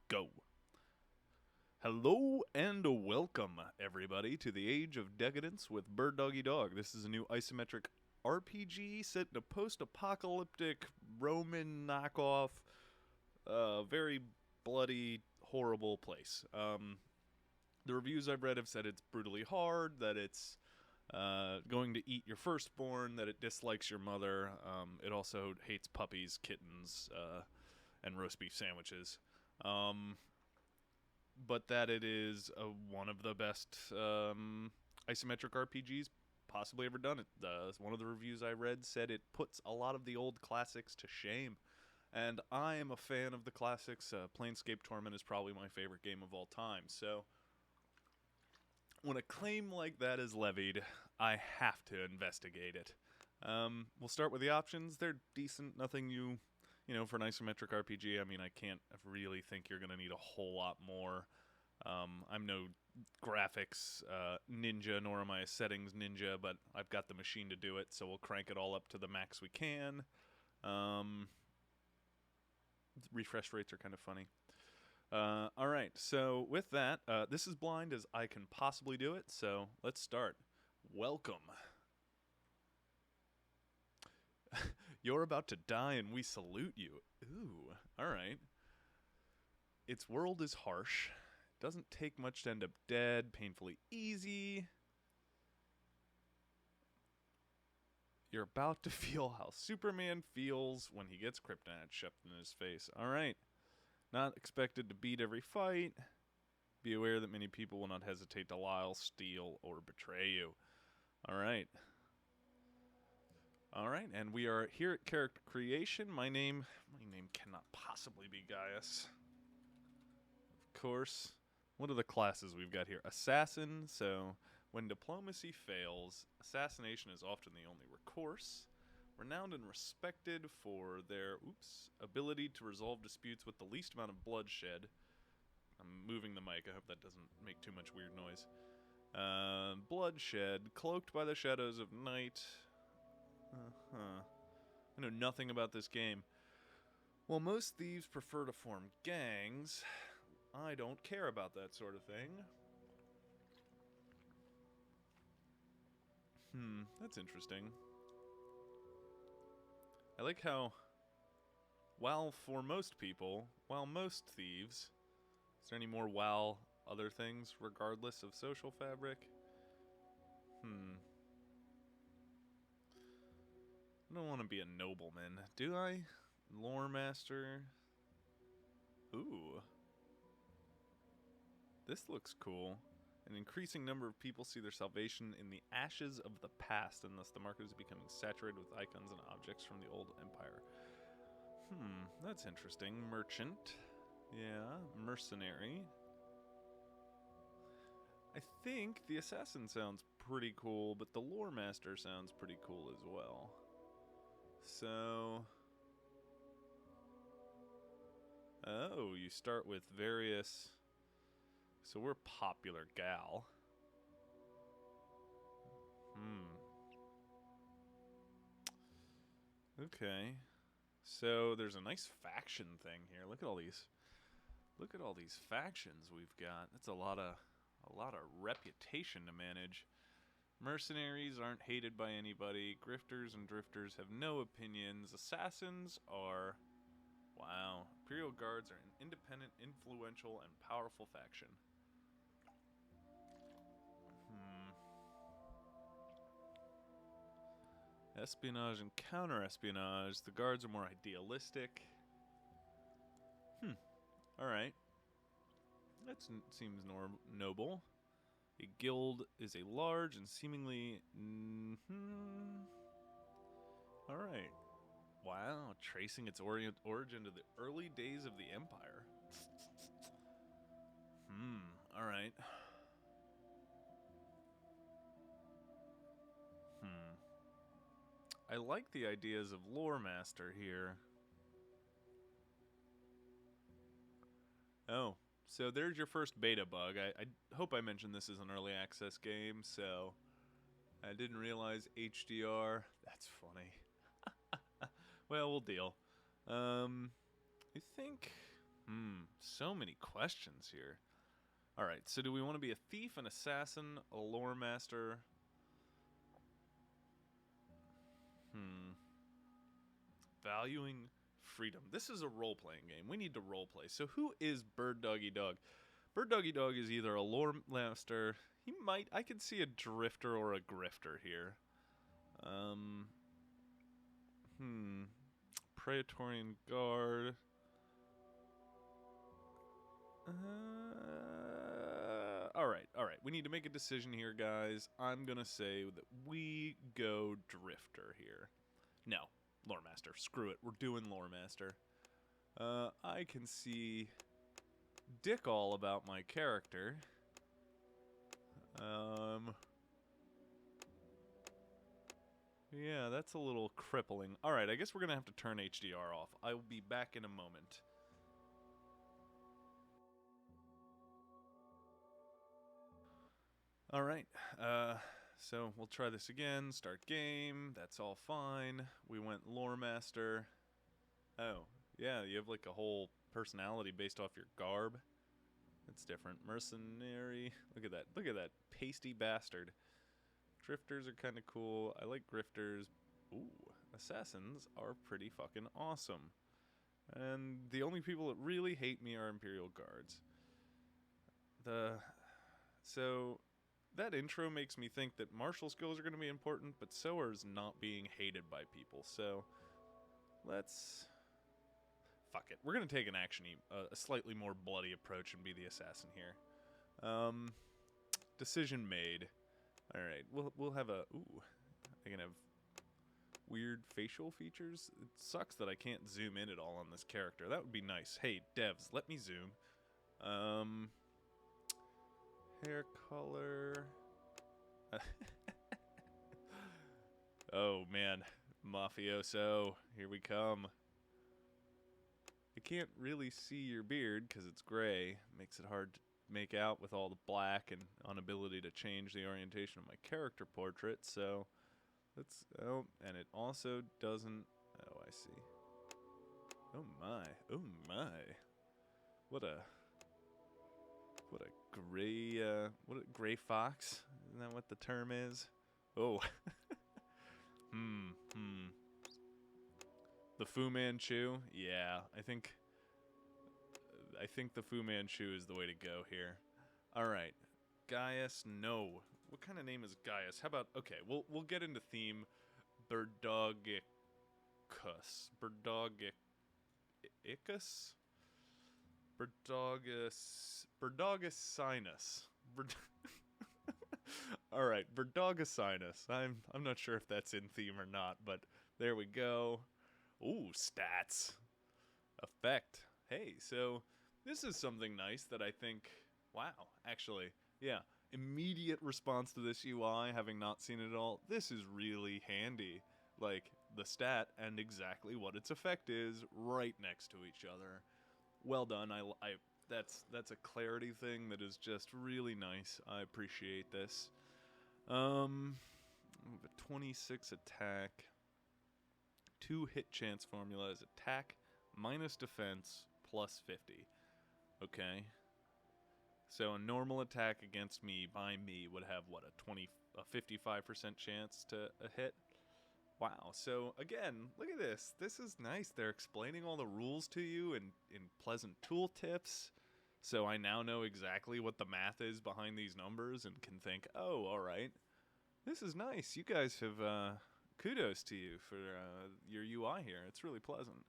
Go. Hello and welcome, everybody, to the Age of Decadence with Bird Doggy Dog. This is a new isometric RPG set in a post-apocalyptic Roman knockoff, very bloody, horrible place. The reviews I've read have said it's brutally hard, that it's going to eat your firstborn, that it dislikes your mother. It also hates puppies, kittens, and roast beef sandwiches. But that it is one of the best isometric RPGs possibly ever done. One of the reviews I read said it puts a lot of the old classics to shame. And I am a fan of the classics. Planescape Torment is probably my favorite game of all time. So when a claim like that is levied, I have to investigate it. We'll start with the options. They're decent. Nothing for an isometric RPG, I mean, I can't really think you're going to need a whole lot more. I'm no graphics ninja, nor am I a settings ninja, but I've got the machine to do it, so we'll crank it all up to the max we can. Refresh rates are kind of funny. Alright, so with that, this is blind as I can possibly do it, so let's start. Welcome. You're about to die and we salute you. Ooh, alright. Its world is harsh. Doesn't take much to end up dead. Painfully easy. You're about to feel how Superman feels when he gets kryptonite shoved in his face. Alright. Not expected to beat every fight. Be aware that many people will not hesitate to lie, steal, or betray you. Alright. Alright, and we are here at character creation. My name cannot possibly be Gaius. Of course. What are the classes we've got here? Assassin, so when diplomacy fails, assassination is often the only recourse. Renowned and respected for their, ability to resolve disputes with the least amount of bloodshed. I'm moving the mic, I hope that doesn't make too much weird noise. Bloodshed, cloaked by the shadows of night. I know nothing about this game. While most thieves prefer to form gangs, I don't care about that sort of thing. That's interesting. I like how, while most thieves, is there any more while other things regardless of social fabric? I don't want to be a nobleman, do I? Lore master. Ooh. This looks cool. An increasing number of people see their salvation in the ashes of the past, and thus the market is becoming saturated with icons and objects from the old empire. That's interesting. Merchant. Yeah, mercenary. I think the assassin sounds pretty cool, but the lore master sounds pretty cool as well. So, oh, you start with various, so we're popular gal. Okay. So there's a nice faction thing here. Look at all these factions we've got. That's a lot of reputation to manage. Mercenaries aren't hated by anybody. Grifters and drifters have no opinions. Assassins are... Wow. Imperial Guards are an independent, influential, and powerful faction. Espionage and counter-espionage. The Guards are more idealistic. Alright. That seems noble. A guild is a large and seemingly... Alright. Wow, tracing its origin to the early days of the Empire. Alright. I like the ideas of Lore Master here. Oh, so there's your first beta bug. I hope I mentioned this is an early access game, so I didn't realize HDR. That's funny. Well, we'll deal. I think So many questions here. Alright, so do we want to be a thief, an assassin, a lore master? Valuing freedom. This is a role-playing game. We need to role-play. So who is Bird Doggy Dog? Bird Doggy Dog is either a lore master. I could see a drifter or a grifter here. Praetorian Guard. Alright. We need to make a decision here, guys. I'm gonna say that we go drifter here. No, lore master. Screw it. We're doing lore master. I can see dick all about my character. Yeah, that's a little crippling. Alright, I guess we're gonna have to turn HDR off. I will be back in a moment. Alright, so we'll try this again. Start game. That's all fine. We went lore master. Oh, yeah, you have like a whole personality based off your garb. That's different. Mercenary. Look at that. Look at that pasty bastard. Drifters are kind of cool. I like grifters. Ooh, assassins are pretty fucking awesome. And the only people that really hate me are Imperial Guards. So that intro makes me think that martial skills are going to be important, but so is not being hated by people. So let's... Fuck it. We're going to take an actiony, a slightly more bloody approach and be the assassin here. Decision made. Alright, we'll have a... Ooh, I can have weird facial features. It sucks that I can't zoom in at all on this character. That would be nice. Hey, devs, let me zoom. Hair color. Oh, man. Mafioso. Here we come. I can't really see your beard because it's gray. Makes it hard to make out with all the black and inability to change the orientation of my character portrait, so let's... Oh, and it also doesn't... Oh, I see. Oh my. Oh my. What a gray, what a gray fox? Isn't that what the term is? Oh. The Fu Manchu? Yeah, I think the Fu Manchu is the way to go here. Alright. Gaius, no. What kind of name is Gaius? How about... Okay, we'll get into theme. Berdogicus. Berdogicus? Berdogacinus. Alright, Berdogacinus. I'm not sure if that's in theme or not, but there we go. Ooh, stats. Effect. Hey, so this is something nice that I think... Wow, actually, yeah. Immediate response to this UI, having not seen it all. This is really handy. Like, the stat and exactly what its effect is right next to each other. Well done. That's a clarity thing that is just really nice. I appreciate this. A 26 attack. 2 hit chance formula is attack minus defense plus 50. Okay. So a normal attack against me by me would have what, a 55% chance to a hit? Wow. So again, look at this. This is nice. They're explaining all the rules to you in pleasant tooltips. So I now know exactly what the math is behind these numbers and can think, oh, all right. This is nice. You guys have kudos to you for your UI here. It's really pleasant.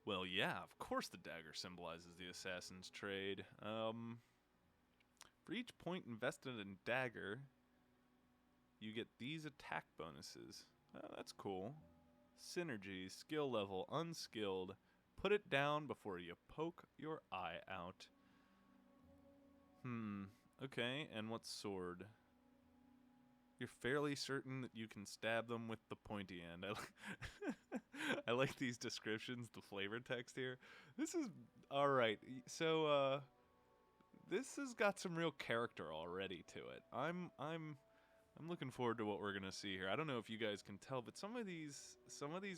Well, yeah, of course the dagger symbolizes the assassin's trade. For each point invested in dagger, you get these attack bonuses. Oh, that's cool. Synergy, skill level, unskilled. Put it down before you poke your eye out. Okay, and what sword? You're fairly certain that you can stab them with the pointy end. I like these descriptions, the flavor text here. This is... Alright, so, this has got some real character already to it. I'm I'm looking forward to what we're gonna see here. I don't know if you guys can tell, but some of these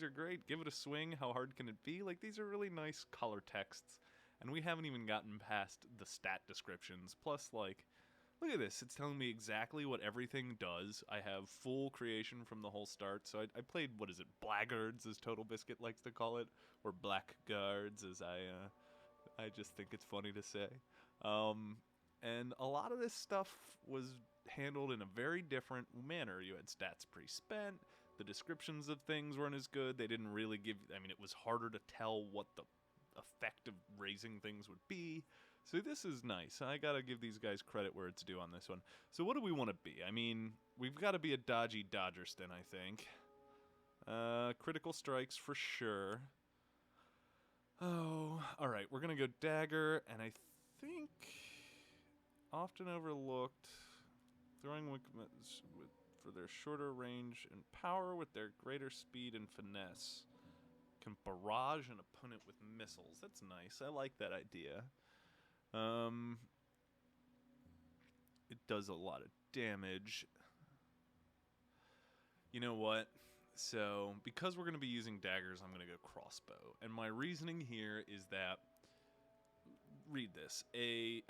are great. Give it a swing. How hard can it be? Like, these are really nice color texts, and we haven't even gotten past the stat descriptions. Plus, like, look at this. It's telling me exactly what everything does. I have full creation from the whole start. So I played, what is it, Blackguards, as Total Biscuit likes to call it, or Blackguards, as I just think it's funny to say. And a lot of this stuff was handled in a very different manner. You had stats pre-spent. The descriptions of things weren't as good. They didn't really give... I mean, it was harder to tell what the effect of raising things would be. So this is nice. I gotta give these guys credit where it's due on this one. So what do we want to be? I mean, we've got to be a dodgy Dodgerston, I think. Critical strikes for sure. Oh, alright. We're gonna go dagger, and I think... often overlooked, throwing for their shorter range and power with their greater speed and finesse. Can barrage an opponent with missiles. That's nice. I like that idea. It does a lot of damage. You know what? So, because we're going to be using daggers, I'm going to go crossbow. And my reasoning here is that, read this,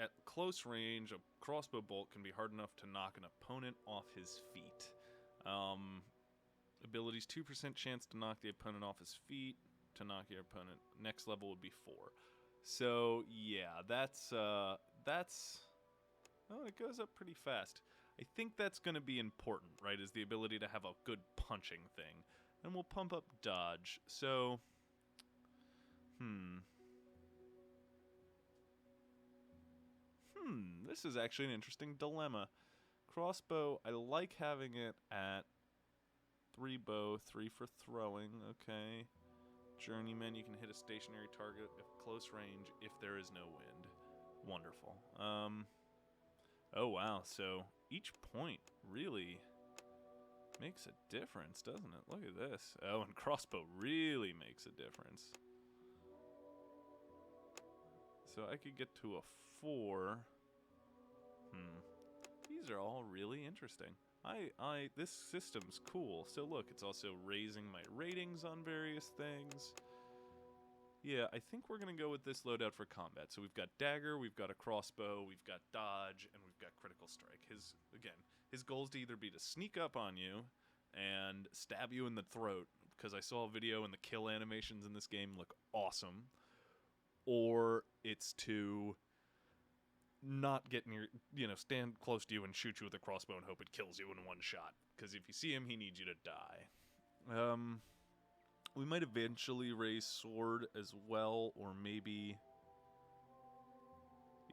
at close range, a crossbow bolt can be hard enough to knock an opponent off his feet. Abilities 2% chance to knock the opponent off his feet. To knock your opponent, next level would be 4. So yeah, that's oh, it goes up pretty fast. I think that's going to be important, right? Is the ability to have a good punching thing, and we'll pump up dodge. So, this is actually an interesting dilemma. Crossbow, I like having it at 3 bow, 3 for throwing. Okay. Journeyman, you can hit a stationary target at close range if there is no wind. Wonderful. Oh wow, so each point really makes a difference, doesn't it? Look at this. Oh, and crossbow really makes a difference. So I could get to a 4. These are all really interesting. This system's cool. So look, it's also raising my ratings on various things. Yeah, I think we're gonna go with this loadout for combat. So we've got dagger, we've got a crossbow, we've got dodge, and we've got critical strike. His goal is to either be to sneak up on you and stab you in the throat, because I saw a video and the kill animations in this game look awesome, or it's to not get near, stand close to you and shoot you with a crossbow and hope it kills you in one shot. Because if you see him, he needs you to die. We might eventually raise sword as well, or maybe...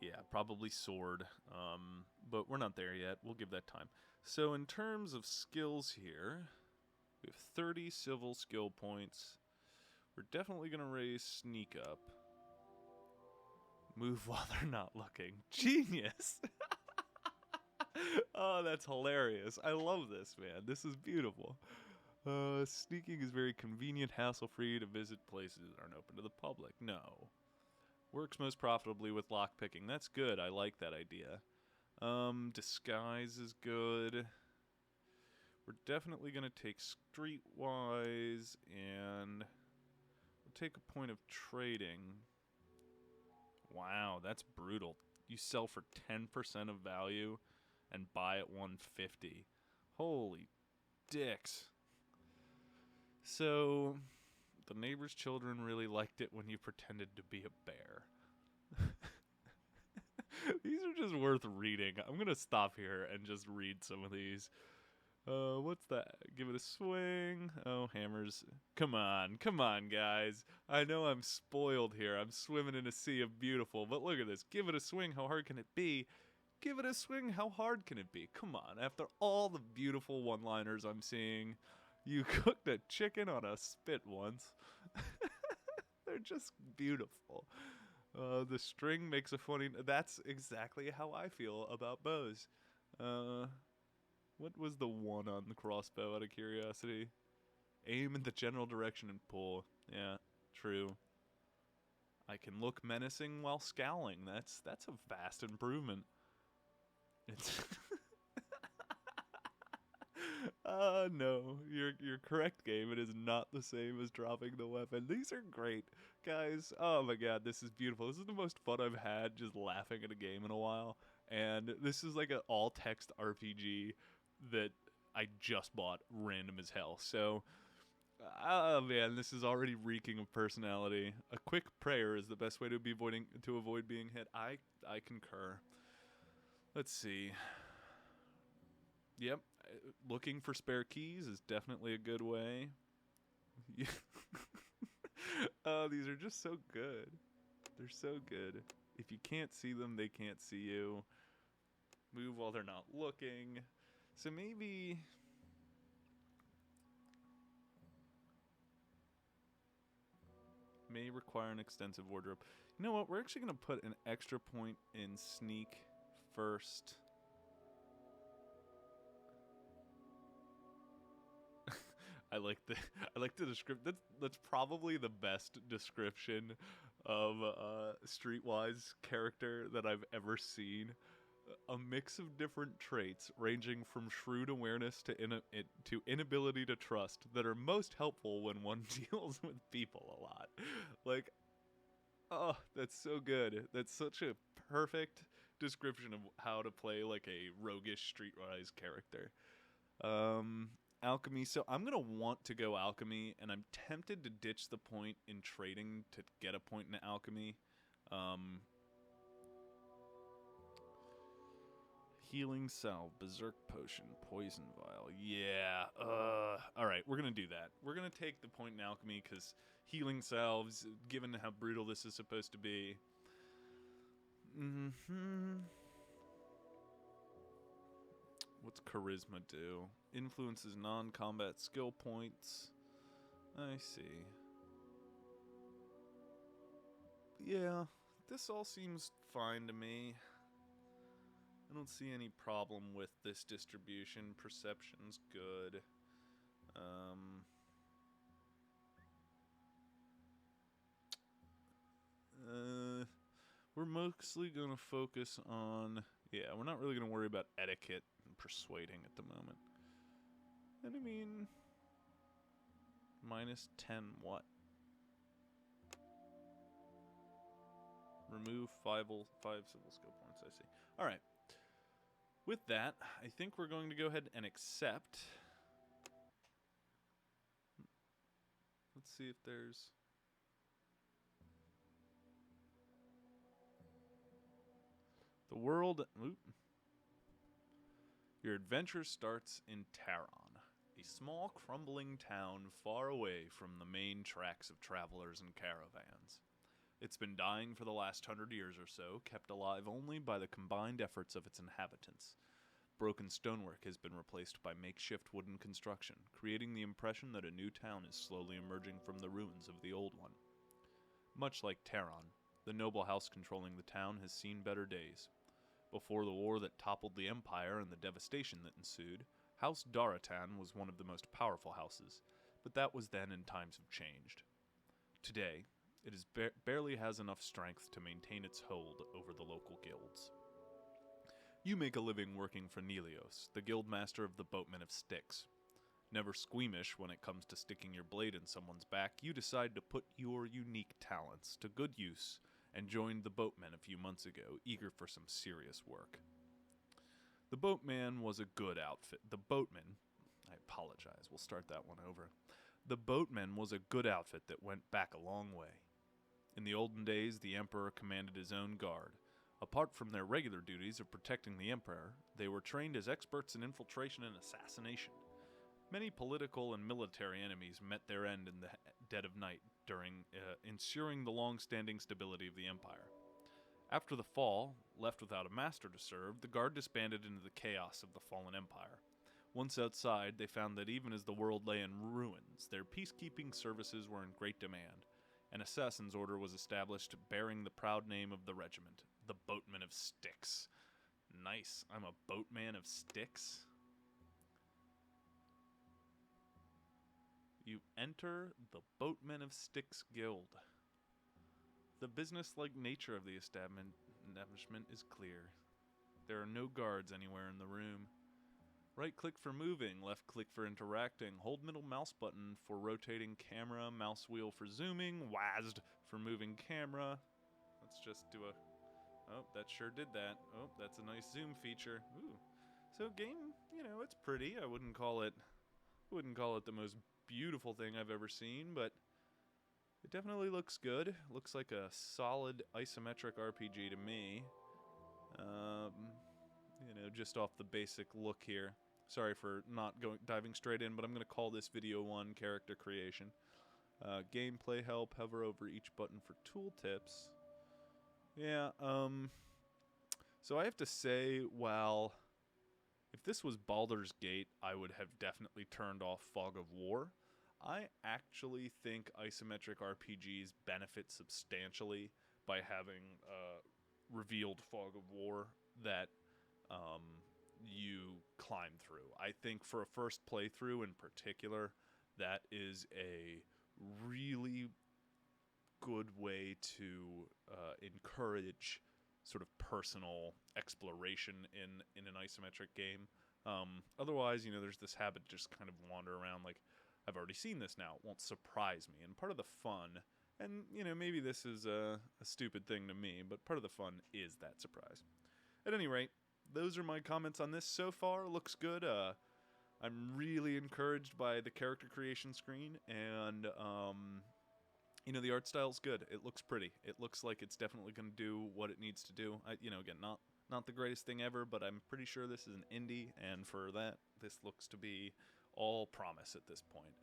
yeah, probably sword. But we're not there yet. We'll give that time. So in terms of skills here, we have 30 civil skill points. We're definitely going to raise sneak up. Move while they're not looking. Genius! Oh, that's hilarious. I love this, man. This is beautiful. Sneaking is very convenient, hassle-free to visit places that aren't open to the public. No. Works most profitably with lockpicking. That's good. I like that idea. Disguise is good. We're definitely going to take streetwise, and we'll take a point of trading. Wow, that's brutal. You sell for 10% of value and buy at 150. Holy dicks. So, the neighbor's children really liked it when you pretended to be a bear. These are just worth reading. I'm going to stop here and just read some of these. What's that? Give it a swing. Oh, hammers. Come on, guys. I know I'm spoiled here. I'm swimming in a sea of beautiful, but look at this. Give it a swing. How hard can it be? Give it a swing. How hard can it be? Come on. After all the beautiful one-liners I'm seeing, you cooked a chicken on a spit once. They're just beautiful. The string makes a funny... That's exactly how I feel about bows. What was the one on the crossbow, out of curiosity? Aim in the general direction and pull. Yeah, true. I can look menacing while scowling. That's a vast improvement. It's No, you're correct, game. It is not the same as dropping the weapon. These are great, guys. Oh my god, this is beautiful. This is the most fun I've had just laughing at a game in a while. And this is like an all text RPG that I just bought, random as hell. So, oh man, this is already reeking of personality. A quick prayer is the best way to avoid being hit. I concur. Let's see. Yep, looking for spare keys is definitely a good way. Oh, these are just so good. They're so good. If you can't see them, they can't see you. Move while they're not looking. So maybe... may require an extensive wardrobe. You know what? We're actually going to put an extra point in sneak first. I like the description. That's probably the best description of Streetwise character that I've ever seen. A mix of different traits ranging from shrewd awareness to inability to trust that are most helpful when one deals with people a lot. Like, oh, that's so good. That's such a perfect description of how to play like a roguish Streetwise character. Alchemy. So I'm going to want to go alchemy, and I'm tempted to ditch the point in trading to get a point in alchemy. Healing salve, berserk potion, poison vial. Yeah. Alright, we're going to do that. We're going to take the point in alchemy because healing salves, given how brutal this is supposed to be. What's charisma do? Influences non-combat skill points. I see. Yeah, this all seems fine to me. I don't see any problem with this distribution. Perception's good. We're mostly going to focus on... yeah, we're not really going to worry about etiquette and persuading at the moment. And I mean... minus 10 what? Remove 5 civil skill points, I see. Alright. With that, I think we're going to go ahead and accept. Let's see if there's... the world... oop. Your adventure starts in Taron, a small crumbling town far away from the main tracks of travelers and caravans. It's been dying for the last 100 years or so, kept alive only by the combined efforts of its inhabitants. Broken stonework has been replaced by makeshift wooden construction, creating the impression that a new town is slowly emerging from the ruins of the old one. Much like Taron, the noble house controlling the town has seen better days. Before the war that toppled the Empire and the devastation that ensued, House Daratan was one of the most powerful houses, but that was then and times have changed. Today, it barely has enough strength to maintain its hold over the local guilds. You make a living working for Nelios, the guildmaster of the Boatmen of Styx. Never squeamish when it comes to sticking your blade in someone's back, you decide to put your unique talents to good use and joined the Boatmen a few months ago, eager for some serious work. The Boatman was a good outfit. I apologize, we'll start that one over. The Boatman was a good outfit that went back a long way. In the olden days, the Emperor commanded his own guard. Apart from their regular duties of protecting the Emperor, they were trained as experts in infiltration and assassination. Many political and military enemies met their end in the dead of night during ensuring the long-standing stability of the Empire. After the fall, left without a master to serve, the guard disbanded into the chaos of the fallen Empire. Once outside, they found that even as the world lay in ruins, their peacekeeping services were in great demand. An assassin's order was established bearing the proud name of the regiment, the Boatmen of Styx. Nice, I'm a boatman of Styx? You enter the Boatmen of Styx Guild. The business-like nature of the establishment is clear. There are no guards anywhere in the room. Right click for moving, left click for interacting, hold middle mouse button for rotating camera, mouse wheel for zooming, WASD for moving camera. Let's just do a... Oh, that sure did that. Oh, that's a nice zoom feature. Ooh. So game, you know, it's pretty. I wouldn't call it the most beautiful thing I've ever seen, but it definitely looks good. Looks like a solid isometric RPG to me. You know, just off the basic look here. Sorry for not diving straight in, but I'm going to call this video 1 character creation. Gameplay help, hover over each button for tooltips. Yeah, so I have to say, well, if this was Baldur's Gate, I would have definitely turned off Fog of War. I actually think isometric RPGs benefit substantially by having revealed Fog of War that you climb through. I think for a first playthrough in particular, that is a really good way to encourage sort of personal exploration in an isometric game. Otherwise, you know, there's this habit to just kind of wander around like, I've already seen this now, it won't surprise me. And part of the fun, and, you know, maybe this is a stupid thing to me, but part of the fun is that surprise. At any rate, those are my comments on this so far. Looks good. I'm really encouraged by the character creation screen, and, you know, the art style's good. It looks pretty. It looks like it's definitely going to do what it needs to do. You know, again, not the greatest thing ever, but I'm pretty sure this is an indie, and for that, this looks to be all promise at this point.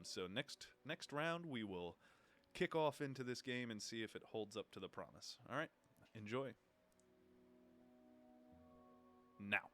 So next round, we will kick off into this game and see if it holds up to the promise. All right, enjoy. Now.